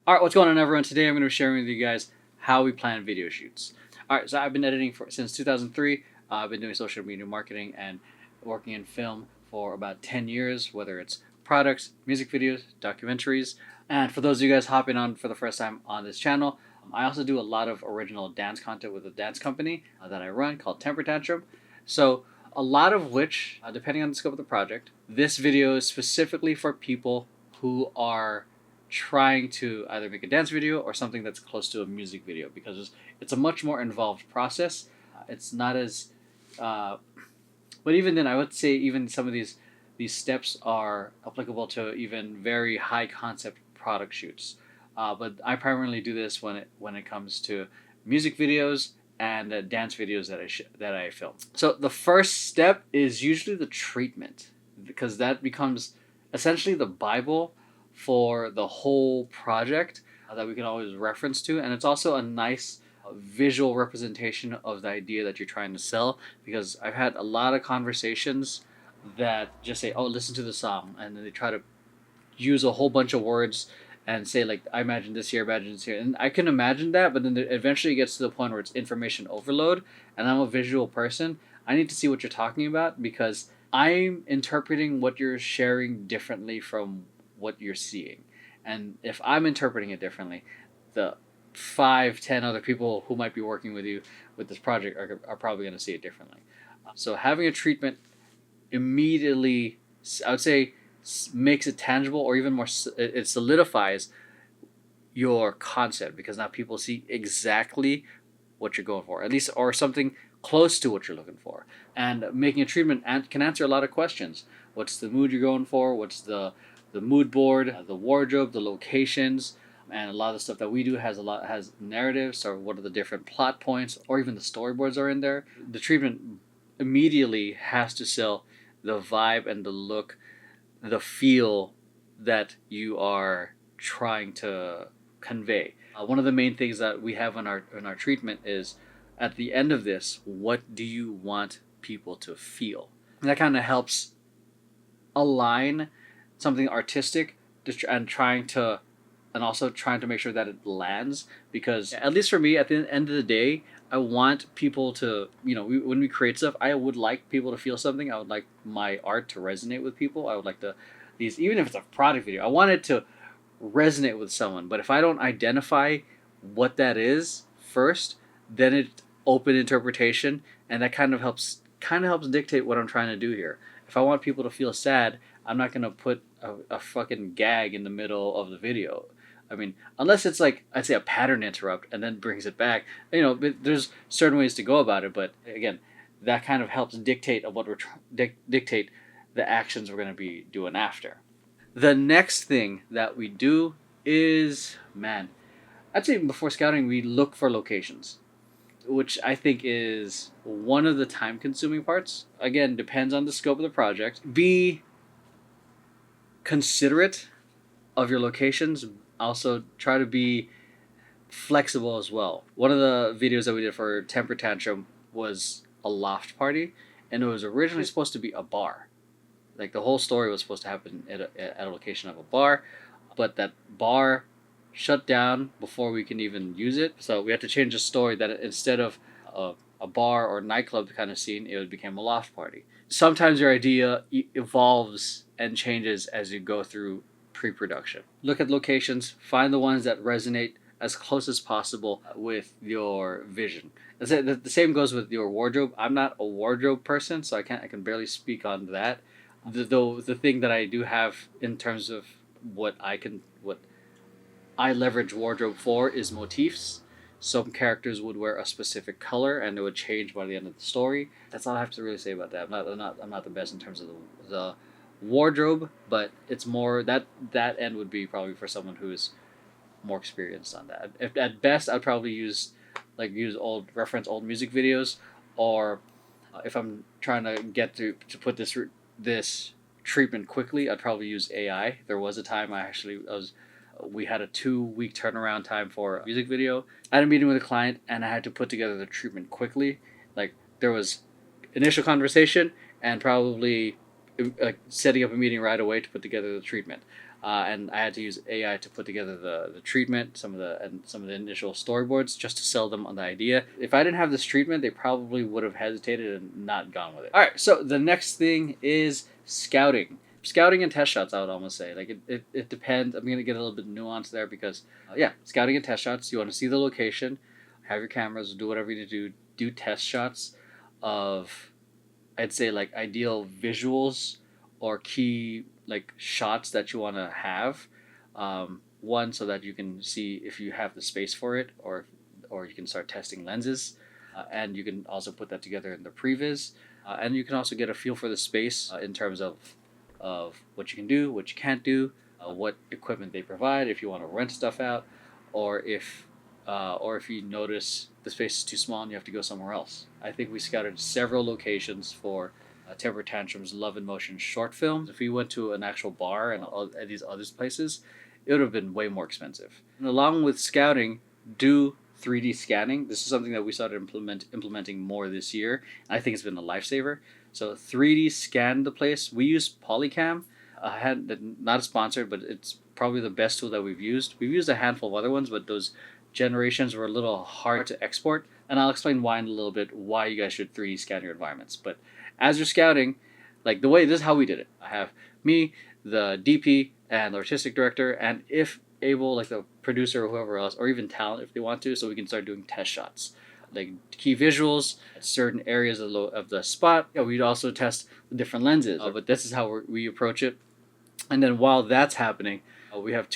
Alright, what's going on everyone? Today I'm going to be sharing with you guys how we plan video shoots. Alright, so I've been editing since 2003. I've been doing social media marketing and working in film for about 10 years, whether it's products, music videos, documentaries. And for those of you guys hopping on for the first time on this channel, I also do a lot of original dance content with a dance company that I run called Temper Tantrum. So a lot of which, depending on the scope of the project, this video is specifically for people who are trying to either make a dance video or something that's close to a music video, because it's a much more involved process. It's not as, but even then, I would say even some of these steps are applicable to even very high concept product shoots. But I primarily do this when it comes to music videos and dance videos that I film. So the first step is usually the treatment, because that becomes essentially the Bible for the whole project that we can always reference to, and it's also a nice visual representation of the idea that you're trying to sell. Because I've had a lot of conversations that just say, "Oh, listen to the song," and then they try to use a whole bunch of words and say like, "I imagine this here, imagine this here," and I can imagine that, but then it eventually gets to the point where it's information overload, and I'm a visual person. I need to see what you're talking about, because I'm interpreting what you're sharing differently from what you're seeing. And if I'm interpreting it differently, the 5, 10 other people who might be working with you with this project are probably going to see it differently. So having a treatment immediately, I would say, makes it tangible, or even more, it solidifies your concept, because now people see exactly what you're going for, at least, or something close to what you're looking for. And making a treatment can answer a lot of questions. What's the mood you're going for? What's the mood board, the wardrobe, the locations, and a lot of the stuff that we do has narratives, or what are the different plot points, or even the storyboards are in there. The treatment immediately has to sell the vibe and the look, the feel that you are trying to convey. One of the main things that we have in our treatment is, at the end of this, what do you want people to feel? And that kind of helps align something artistic and also trying to make sure that it lands. Because at least for me, at the end of the day, I want people to, when we create stuff, I would like people to feel something. I would like my art to resonate with people. I would like these, even if it's a product video, I want it to resonate with someone. But if I don't identify what that is first, then it's open interpretation, and that kind of helps dictate what I'm trying to do here. If I want people to feel sad, I'm not gonna put a fucking gag in the middle of the video. I mean, unless it's like, I'd say, a pattern interrupt and then brings it back. But there's certain ways to go about it. But again, that kind of helps dictate of what dictate the actions we're going to be doing after. The next thing that we do is, man, I'd say before scouting, we look for locations, which I think is one of the time-consuming parts. Again, depends on the scope of the project. Be considerate of your locations. Also, try to be flexible as well. One of the videos that we did for Temper Tantrum was a loft party, and it was originally supposed to be a bar. Like, the whole story was supposed to happen at a location of a bar, but that bar shut down before we can even use it. So we had to change the story, that instead of a bar or nightclub kind of scene, it became a loft party. Sometimes your idea evolves and changes as you go through pre-production. Look at locations, find the ones that resonate as close as possible with your vision. The same goes with your wardrobe. I'm not a wardrobe person, so I can barely speak on that. Though the thing that I do have in terms of what I leverage wardrobe for is motifs. Some characters would wear a specific color, and it would change by the end of the story. That's all I have to really say about that. I'm not the best in terms of the wardrobe, but it's more that end would be probably for someone who is more experienced on that. If at best, I'd probably use old music videos, or if I'm trying to get to put this treatment quickly, I'd probably use AI. There was a time we had a 2-week turnaround time for a music video. I had a meeting with a client, and I had to put together the treatment quickly. Like, there was initial conversation and probably setting up a meeting right away to put together the treatment. and I had to use AI to put together the treatment, some of the initial storyboards, just to sell them on the idea. If I didn't have this treatment, they probably would have hesitated and not gone with it. All right, so the next thing is scouting and test shots. I would almost say, like, it depends. I'm gonna get a little bit nuanced there because yeah, scouting and test shots. You want to see the location, have your cameras, do whatever you need to do test shots of, I'd say, like, ideal visuals or key like shots that you want to have. One, so that you can see if you have the space for it, or you can start testing lenses, and you can also put that together in the previs, and you can also get a feel for the space in terms of what you can do, what you can't do, what equipment they provide if you want to rent stuff out, or if you notice the space is too small and you have to go somewhere else. I think we scouted several locations for Temper Tantrum's Love in Motion short film. If we went to an actual bar and all at these other places, it would have been way more expensive. And along with scouting, do 3D scanning. This is something that we started implementing more this year. I think it's been a lifesaver. So 3D scan the place. We use Polycam. Not sponsored, but it's probably the best tool that we've used. We've used a handful of other ones, but those generations were a little hard to export. And I'll explain why in a little bit, why you guys should 3D scan your environments. But as you're scouting, like, this is how we did it. I have me, the DP, and the artistic director, and if able, like the producer or whoever else, or even talent if they want to, so we can start doing test shots, like key visuals at certain areas of the spot. Yeah, we'd also test the different lenses, but this is how we approach it. And then while that's happening, we have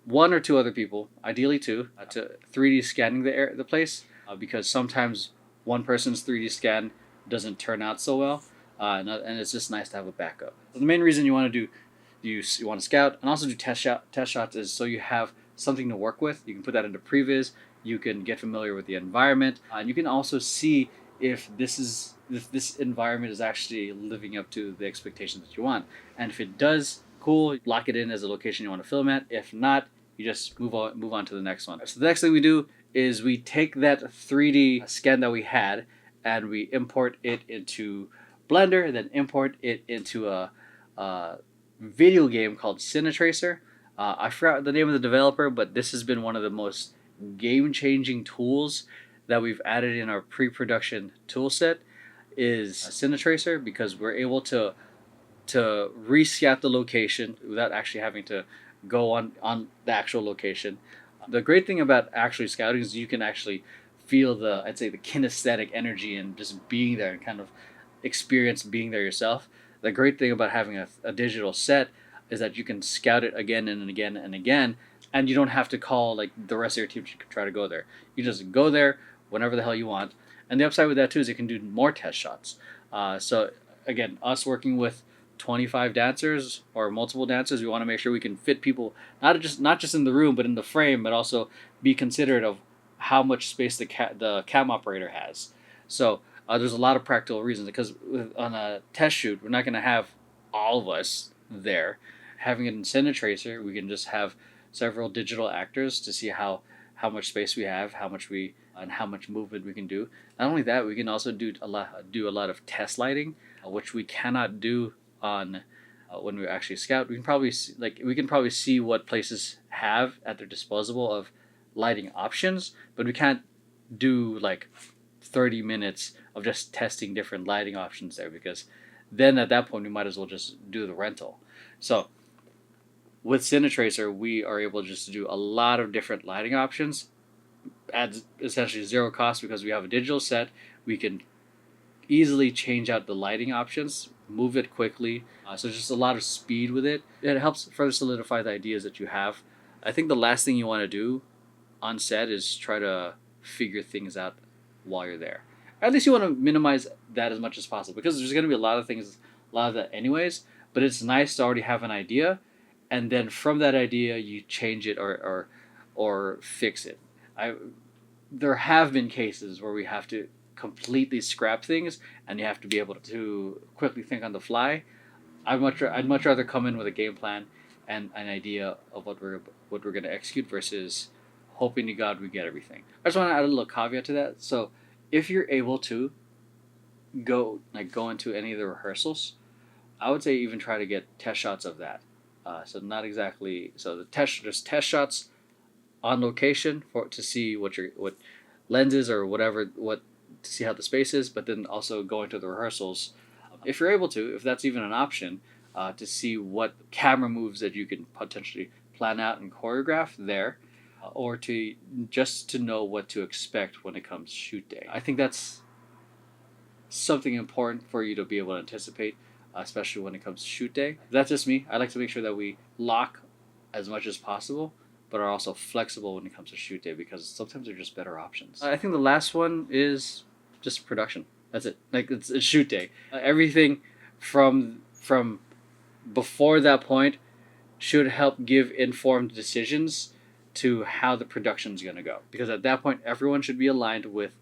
one or two other people, ideally two, to 3D scanning the place, because sometimes one person's 3D scan doesn't turn out so well, and it's just nice to have a backup. So the main reason you want to do you want to scout and also do test shots is so you have something to work with. You can put that into previs. You can get familiar with the environment, and you can also see if this environment is actually living up to the expectations that you want. And if it does, cool, lock it in as a location you want to film at. If not, you just move on to the next one. So the next thing we do is we take that 3D scan that we had and we import it into Blender, and then import it into a video game called Cinetracer. I forgot the name of the developer, but this has been one of the most game-changing tools that we've added in our pre-production tool set is Cinetracer, because we're able to rescat the location without actually having to go on the actual location. The great thing about actually scouting is you can actually feel the kinesthetic energy and just being there and kind of experience being there yourself. The great thing about having a digital set is that you can scout it again and again and again, and you don't have to call like the rest of your team to try to go there. You just go there whenever the hell you want. And the upside with that too is you can do more test shots. So again, us working with 25 dancers or multiple dancers, we want to make sure we can fit people not just in the room but in the frame, but also be considerate of how much space the cam operator has. So there's a lot of practical reasons, because on a test shoot we're not going to have all of us there. Having it in Cinetracer, we can just have several digital actors to see how much space we have, how much movement we can do. Not only that, we can also do a lot of test lighting, which we cannot do on when we actually scout. We can probably see what places have at their disposal of lighting options, but we can't do like 30 minutes of just testing different lighting options there, because then at that point we might as well just do the rental. So with Cinetracer, we are able just to do a lot of different lighting options at essentially zero cost, because we have a digital set. We can easily change out the lighting options, move it quickly. So just a lot of speed with it. It helps further solidify the ideas that you have. I think the last thing you want to do on set is try to figure things out while you're there. At least you want to minimize that as much as possible, because there's going to be a lot of that anyways. But it's nice to already have an idea, and then from that idea you change it or fix it. There have been cases where we have to completely scrap things, and you have to be able to quickly think on the fly. I'd much rather come in with a game plan and an idea of what we're going to execute versus hoping to God we get everything. I just want to add a little caveat to that. So if you're able to go into any of the rehearsals, I would say even try to get test shots of that. So not exactly. So there's test shots on location for to see what lenses or whatever what to see how the space is, but then also going to the rehearsals if you're able to, if that's even an option, to see what camera moves that you can potentially plan out and choreograph there, or to just to know what to expect when it comes shoot day. I think that's something important for you to be able to anticipate, especially when it comes to shoot day. That's just me. I like to make sure that we lock as much as possible, but are also flexible when it comes to shoot day because sometimes they're just better options. I think the last one is just production. That's it. Like it's shoot day. Everything from before that point should help give informed decisions to how the production's going to go. Because at that point, everyone should be aligned with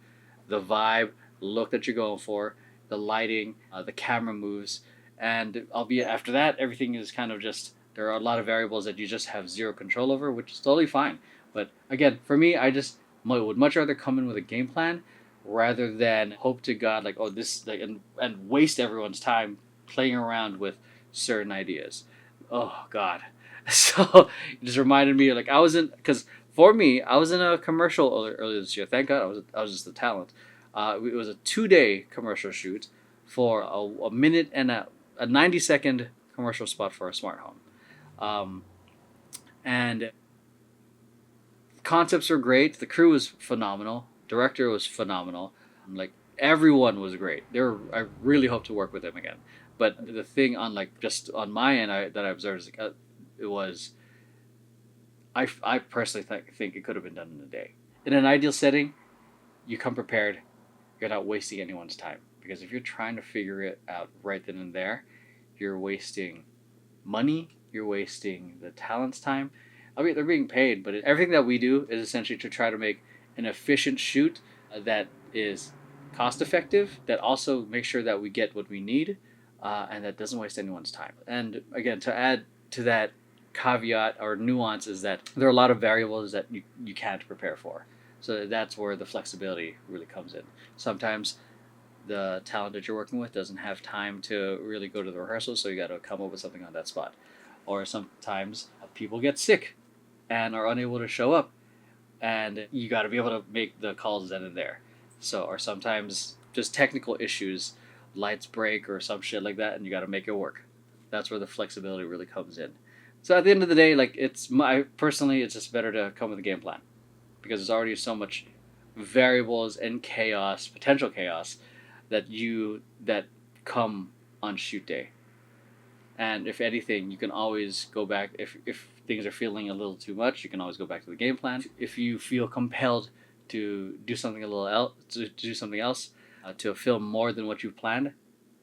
the vibe, look that you're going for, the lighting, the camera moves, and albeit after that, everything is kind of just there are a lot of variables that you just have zero control over, which is totally fine. But again, for me, I just would much rather come in with a game plan rather than hope to God like, oh, this like and waste everyone's time playing around with certain ideas. Oh God. So it just reminded me like I was in because for me I was in a commercial earlier this year. Thank God I was just the talent. It was a 2 day commercial shoot for a minute and a 90-second commercial spot for a smart home. And concepts were great. The crew was phenomenal. Director was phenomenal. Like everyone was great. I really hope to work with them again. But the thing on like just on my end that I observed is like, it was. I personally think it could have been done in a day. In an ideal setting, you come prepared. You're not wasting anyone's time because if you're trying to figure it out right then and there, you're wasting money. You're wasting the talent's time. I mean, they're being paid, but everything that we do is essentially to try to make an efficient shoot that is cost effective, that also makes sure that we get what we need, and that doesn't waste anyone's time. And again, to add to that caveat or nuance is that there are a lot of variables that you can't prepare for. So that's where the flexibility really comes in. Sometimes the talent that you're working with doesn't have time to really go to the rehearsal, so you got to come up with something on that spot. Or sometimes people get sick and are unable to show up, and you got to be able to make the calls then and there. So, or sometimes just technical issues, lights break or some shit like that, and you got to make it work. That's where the flexibility really comes in. So at the end of the day, like it's just better to come with a game plan because there's already so much variables and chaos, potential chaos, that come on shoot day. And if anything, you can always go back if things are feeling a little too much. You can always go back to the game plan. If you feel compelled to do something else, to film more than what you've planned,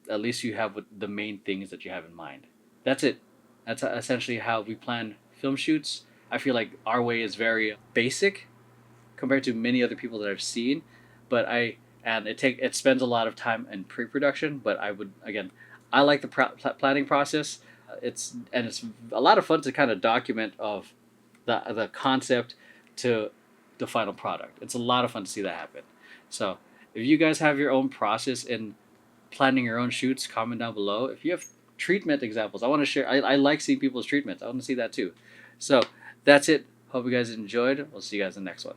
at least you have the main things that you have in mind. That's it. That's essentially how we plan film shoots. I feel like our way is very basic compared to many other people that I've seen, but it spends a lot of time in pre-production. But I like the planning process. It's a lot of fun to kind of document of the concept to the final product. It's a lot of fun to see that happen. So if you guys have your own process in planning your own shoots, comment down below. If you have treatment examples, I want to share. I like seeing people's treatments. I want to see that too. So that's it. Hope you guys enjoyed. We'll see you guys in the next one.